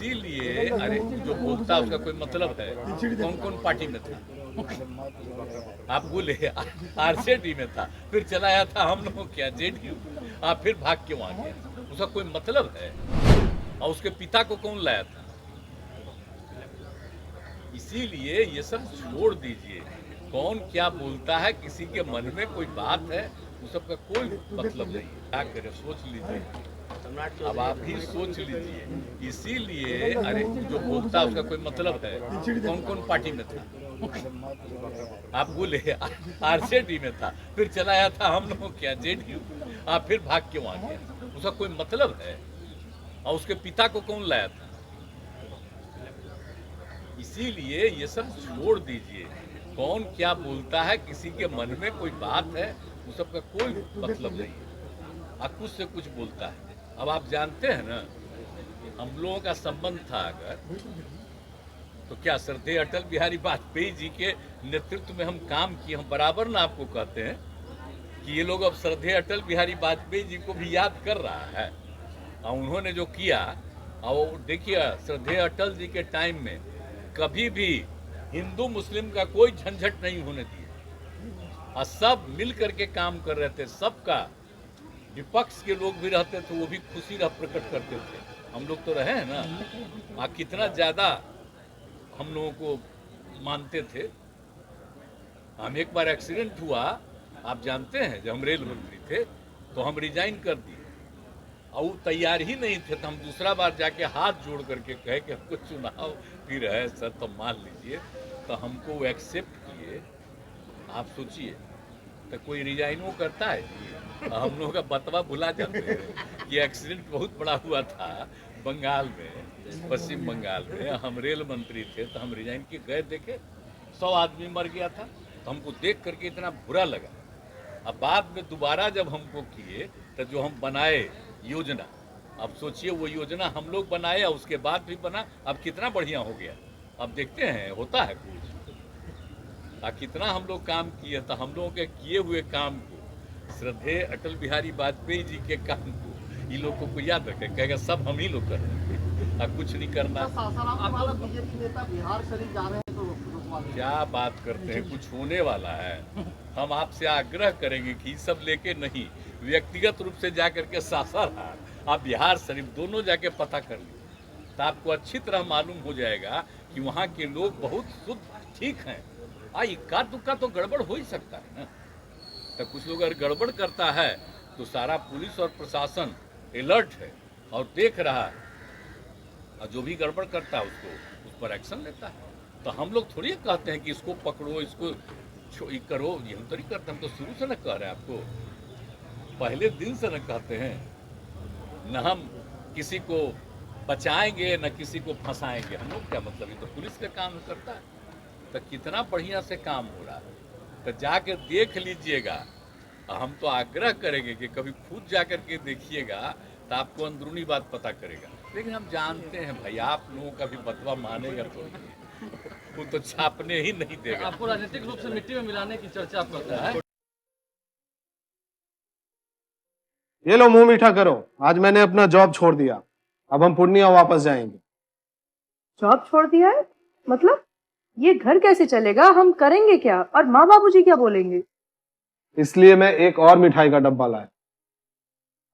इसीलिए अरे जो बोलता है उसका कोई मतलब है। कौन कौन पार्टी में था? आप बोले आरजेडी में था, फिर चलाया था हम लोग क्या जेडीयू, आप फिर भाग क्यों आ गए? उसका कोई मतलब है? और उसके पिता को कौन लाया था? इसीलिए ये सब छोड़ दीजिए। कौन क्या बोलता है, किसी के मन में कोई बात है, उस सब का कोई मतलब नहीं है। क्या करें, सोच लीजिए। अब आप भी सोच लीजिए। इसीलिए अरे जो बोलता है उसका कोई मतलब है। कौन कौन पार्टी में था? आप बोले आरजेडी में था, फिर चलाया था हम लोग क्या जेडीयू, आप फिर भाग क्यों आ गए? उसका कोई मतलब है? और उसके पिता को कौन लाया था? इसीलिए ये सब छोड़ दीजिए। कौन क्या बोलता है, किसी के मन में कोई बात है, उस सब का कोई मतलब नहीं है। आप कुछ से कुछ बोलता है। अब आप जानते हैं ना, हम लोगों का संबंध था अगर, तो क्या श्रद्धेय अटल बिहारी वाजपेयी जी के नेतृत्व में हम काम किए। हम बराबर ना आपको कहते हैं कि ये लोग अब श्रद्धेय अटल बिहारी वाजपेयी जी को भी याद कर रहा है, और उन्होंने जो किया। और देखिए, श्रद्धेय अटल जी के टाइम में कभी भी हिंदू मुस्लिम का कोई झंझट नहीं होने दिया, और सब मिल करके काम कर रहे थे। सबका, विपक्ष के लोग भी रहते थे, वो भी खुशी प्रकट करते थे। हम लोग तो रहे हैं ना, कितना ज्यादा हम लोगों को मानते थे। हम एक बार एक्सीडेंट हुआ, आप जानते हैं, जब हम रेल मंत्री थे तो हम रिजाइन कर दिए, और वो तैयार ही नहीं थे। तो हम दूसरा बार जाके हाथ जोड़ करके कहे कि हमको चुनाव फिर है सर, तो मान लीजिए। तो हमको वो एक्सेप्ट किए। आप सोचिए, तो कोई रिजाइन वो करता है? हम लोगों का बतवा भुला जाते हैं कि एक्सीडेंट बहुत बड़ा हुआ था बंगाल में, पश्चिम बंगाल में। हम रेल मंत्री थे, तो हम रिजाइन के गए, देखे 100 आदमी मर गया था। तो हमको देख करके इतना बुरा लगा। अब बाद में दोबारा जब हमको किए, तो जो हम बनाए योजना, अब सोचिए वो योजना हम लोग बनाए, और उसके बाद भी बना, अब कितना बढ़िया हो गया। अब देखते हैं होता है कुछ। कितना हम लोग काम किए। तो हम लोगों के किए हुए काम को, श्रद्धेय अटल बिहारी वाजपेयी जी के काम को, इन लोगों को याद रखे, कहेगा सब हम ही लोग कर रहे हैं, और कुछ नहीं करना। बीजेपी नेता बिहार शरीफ जा रहे हैं, तो क्या बात करते हैं, कुछ होने वाला है। हम आपसे आग्रह करेंगे कि सब लेके नहीं, व्यक्तिगत रूप से जाकर के सासाराम, आप बिहार शरीफ दोनों जाके पता कर लीजिए, तो आपको अच्छी तरह मालूम हो जाएगा कि वहाँ के लोग बहुत शुद्ध ठीक हैं। इक्का दुक्का तो गड़बड़ हो ही सकता है ना। तो कुछ लोग अगर गड़बड़ करता है, तो सारा पुलिस और प्रशासन अलर्ट है और देख रहा है, और जो भी गड़बड़ करता है उसको उस पर एक्शन लेता है। तो हम लोग थोड़ी कहते हैं कि इसको पकड़ो, इसको करो, ये हम तो नहीं करते। हम तो शुरू से न कह रहे हैं आपको, पहले दिन से न कहते हैं। न हम किसी को बचाएंगे, न किसी को फंसाएंगे। हम लोग क्या मतलब, ये तो पुलिस का काम करता है। तो कितना बढ़िया से काम हो रहा है, तो जाकर देख लीजिएगा। हम तो आग्रह करेंगे कि कभी खुद जाकर के देखिएगा, तो आपको अंदरूनी बात पता करेगा। लेकिन हम जानते हैं भाई, आप लोगों का भी बतवा मानेगा तो वो तो छापने ही नहीं देगा। आपको राजनीतिक रूप से मिट्टी में मिलाने की चर्चा आप करते हैं। ये लो, मुंह मीठा करो। आज मैंने अपना जॉब छोड़ दिया, अब हम पूर्णिया वापस जाएंगे। जॉब छोड़ दिया है? मतलब ये घर कैसे चलेगा? हम करेंगे क्या? और माँ बाबूजी क्या बोलेंगे? इसलिए मैं एक और मिठाई का डब्बा लाया।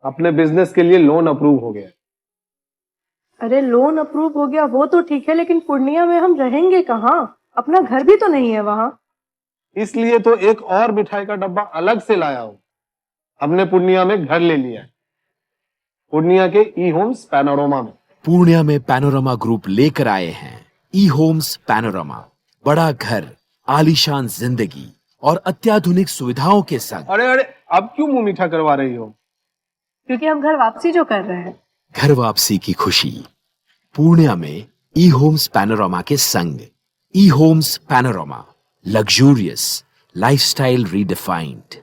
अपने बिजनेस के लिए लोन अप्रूव हो गया। अरे लोन अप्रूव हो गया वो तो ठीक है, लेकिन पूर्णिया में हम रहेंगे कहाँ? अपना घर भी तो नहीं है वहाँ। इसलिए तो एक और मिठाई का डब्बा अलग से लाया हूं। हमने पूर्णिया में घर ले लिया है, पूर्णिया के ई होम्स पैनोरमा में। पूर्णिया में पैनोरमा ग्रुप लेकर आए हैं ई होम्स पैनोरमा। बड़ा घर, आलीशान जिंदगी और अत्याधुनिक सुविधाओं के संग। अरे अरे, अब क्यों मुंह मीठा करवा रही हो? क्योंकि हम घर वापसी जो कर रहे हैं। घर वापसी की खुशी पूर्णिया में ई होम्स पैनोरमा के संग। ई Homes Panorama, luxurious lifestyle redefined.